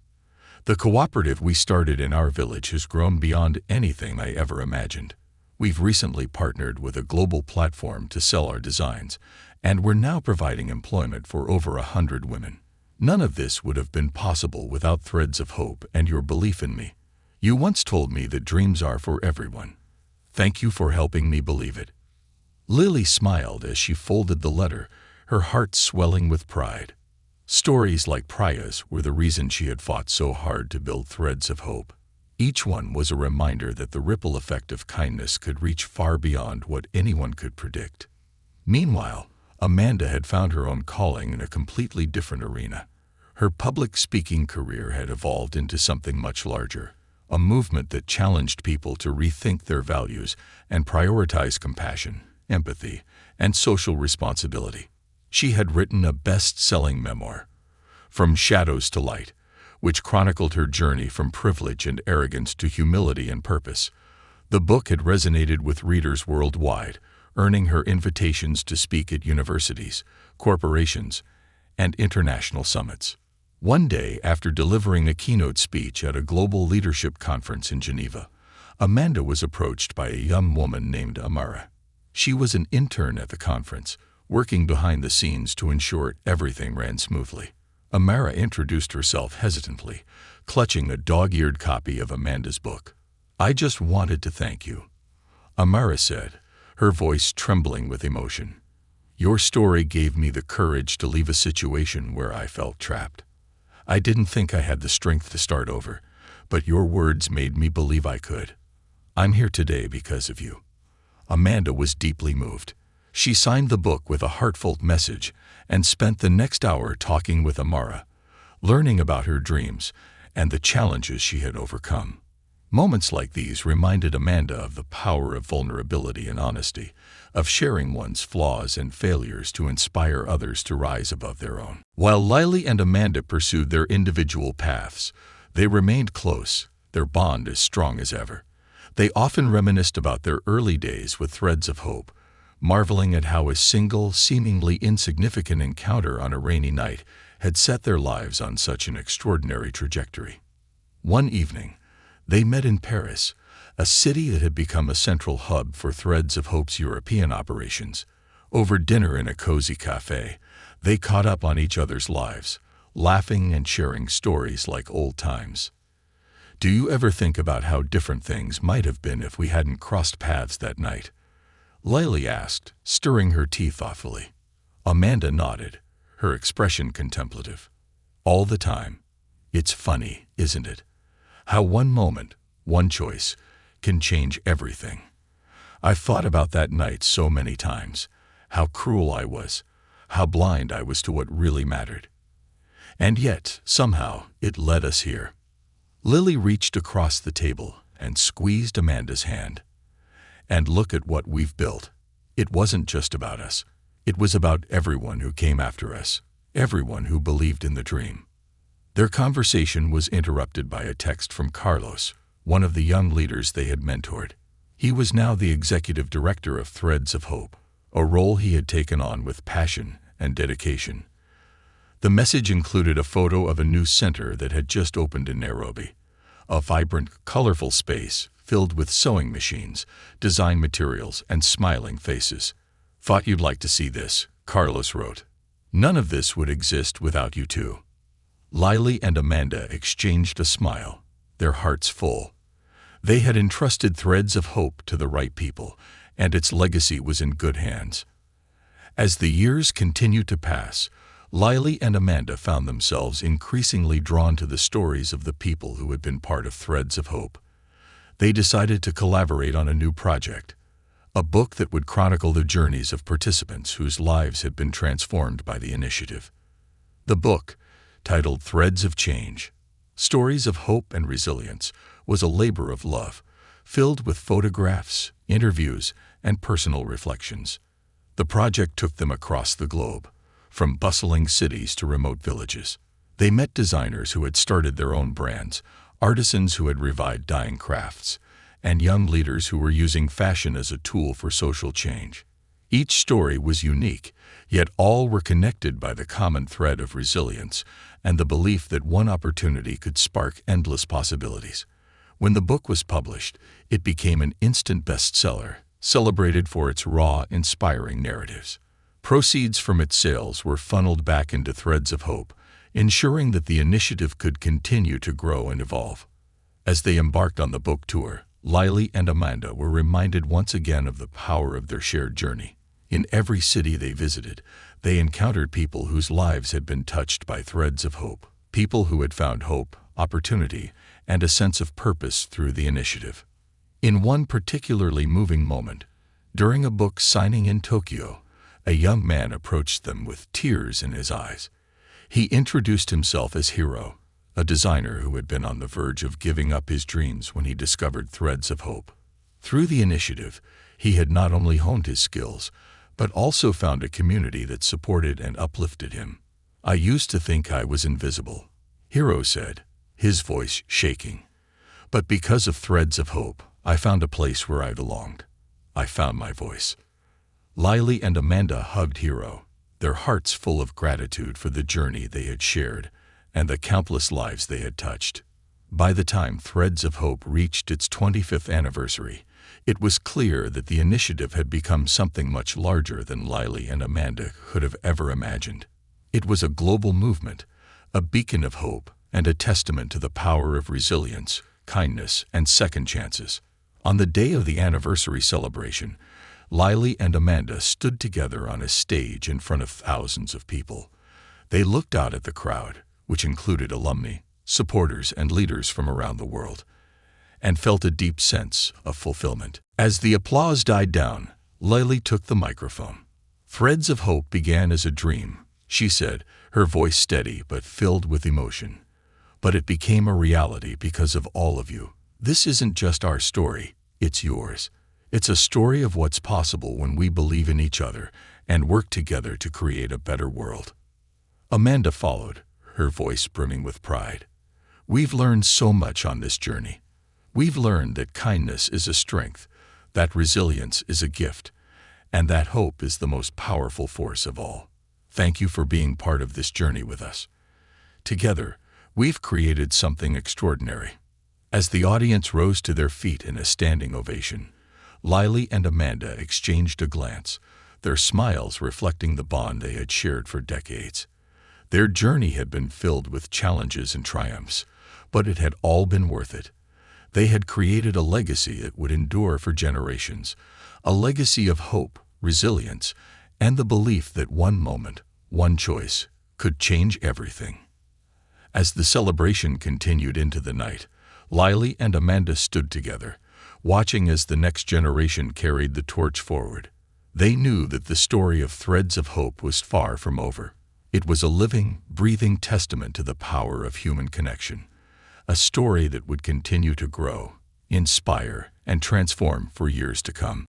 The cooperative we started in our village has grown beyond anything I ever imagined. We've recently partnered with a global platform to sell our designs, and we're now providing employment for over 100 women. None of this would have been possible without Threads of Hope and your belief in me. You once told me that dreams are for everyone. Thank you for helping me believe it." Lily smiled as she folded the letter, her heart swelling with pride. Stories like Priya's were the reason she had fought so hard to build Threads of Hope. Each one was a reminder that the ripple effect of kindness could reach far beyond what anyone could predict. Meanwhile, Amanda had found her own calling in a completely different arena. Her public speaking career had evolved into something much larger, a movement that challenged people to rethink their values and prioritize compassion, empathy, and social responsibility. She had written a best-selling memoir, From Shadows to Light, which chronicled her journey from privilege and arrogance to humility and purpose. The book had resonated with readers worldwide, earning her invitations to speak at universities, corporations, and international summits. One day, after delivering a keynote speech at a global leadership conference in Geneva, Amanda was approached by a young woman named Amara. She was an intern at the conference, working behind the scenes to ensure everything ran smoothly. Amara introduced herself hesitantly, clutching a dog-eared copy of Amanda's book. "I just wanted to thank you," Amara said, her voice trembling with emotion. "Your story gave me the courage to leave a situation where I felt trapped. I didn't think I had the strength to start over, but your words made me believe I could. I'm here today because of you." Amanda was deeply moved. She signed the book with a heartfelt message and spent the next hour talking with Amara, learning about her dreams and the challenges she had overcome. Moments like these reminded Amanda of the power of vulnerability and honesty, of sharing one's flaws and failures to inspire others to rise above their own. While Lily and Amanda pursued their individual paths, they remained close, their bond as strong as ever. They often reminisced about their early days with threads of hope, marveling at how a single, seemingly insignificant encounter on a rainy night had set their lives on such an extraordinary trajectory. One evening, they met in Paris, a city that had become a central hub for Threads of Hope's European operations. Over dinner in a cozy cafe, they caught up on each other's lives, laughing and sharing stories like old times. "Do you ever think about how different things might have been if we hadn't crossed paths that night?" Lily asked, stirring her tea thoughtfully. Amanda nodded, her expression contemplative. "All the time. It's funny, isn't it? How one moment, one choice, can change everything. I've thought about that night so many times, how cruel I was, how blind I was to what really mattered. And yet, somehow, it led us here." Lily reached across the table and squeezed Amanda's hand. "And look at what we've built. It wasn't just about us. It was about everyone who came after us, everyone who believed in the dream." Their conversation was interrupted by a text from Carlos, one of the young leaders they had mentored. He was now the executive director of Threads of Hope, a role he had taken on with passion and dedication. The message included a photo of a new center that had just opened in Nairobi, a vibrant, colorful space filled with sewing machines, design materials, and smiling faces. "Thought you'd like to see this," Carlos wrote. "None of this would exist without you two." Lily and Amanda exchanged a smile, their hearts full. They had entrusted Threads of Hope to the right people, and its legacy was in good hands. As the years continued to pass, Lily and Amanda found themselves increasingly drawn to the stories of the people who had been part of Threads of Hope. They decided to collaborate on a new project, a book that would chronicle the journeys of participants whose lives had been transformed by the initiative. The book, titled Threads of Change, Stories of Hope and Resilience, was a labor of love, filled with photographs, interviews, and personal reflections. The project took them across the globe, from bustling cities to remote villages. They met designers who had started their own brands, artisans who had revived dying crafts, and young leaders who were using fashion as a tool for social change. Each story was unique, yet all were connected by the common thread of resilience and the belief that one opportunity could spark endless possibilities. When the book was published, it became an instant bestseller, celebrated for its raw, inspiring narratives. Proceeds from its sales were funneled back into Threads of Hope, ensuring that the initiative could continue to grow and evolve. As they embarked on the book tour, Lily and Amanda were reminded once again of the power of their shared journey. In every city they visited, they encountered people whose lives had been touched by Threads of Hope, people who had found hope, opportunity, and a sense of purpose through the initiative. In one particularly moving moment, during a book signing in Tokyo, a young man approached them with tears in his eyes. He introduced himself as Hiro, a designer who had been on the verge of giving up his dreams when he discovered Threads of Hope. Through the initiative, he had not only honed his skills, but also found a community that supported and uplifted him. I used to think I was invisible, Hero said, his voice shaking. But because of threads of hope, I found a place where I belonged. I found my voice. Lily and Amanda hugged Hero, their hearts full of gratitude for the journey they had shared and the countless lives they had touched. By the time Threads of Hope reached its 25th anniversary, it was clear that the initiative had become something much larger than Lily and Amanda could have ever imagined. It was a global movement, a beacon of hope, and a testament to the power of resilience, kindness, and second chances. On the day of the anniversary celebration, Lily and Amanda stood together on a stage in front of thousands of people. They looked out at the crowd, which included alumni, supporters, and leaders from around the world, and felt a deep sense of fulfillment. As the applause died down, Lily took the microphone. Threads of Hope began as a dream, she said, her voice steady but filled with emotion. But it became a reality because of all of you. This isn't just our story, it's yours. It's a story of what's possible when we believe in each other and work together to create a better world. Amanda followed, her voice brimming with pride. We've learned so much on this journey. We've learned that kindness is a strength, that resilience is a gift, and that hope is the most powerful force of all. Thank you for being part of this journey with us. Together, we've created something extraordinary. As the audience rose to their feet in a standing ovation, Lily and Amanda exchanged a glance, their smiles reflecting the bond they had shared for decades. Their journey had been filled with challenges and triumphs, but it had all been worth it. They had created a legacy that would endure for generations, a legacy of hope, resilience, and the belief that one moment, one choice, could change everything. As the celebration continued into the night, Lily and Amanda stood together, watching as the next generation carried the torch forward. They knew that the story of Threads of Hope was far from over. It was a living, breathing testament to the power of human connection, a story that would continue to grow, inspire, and transform for years to come.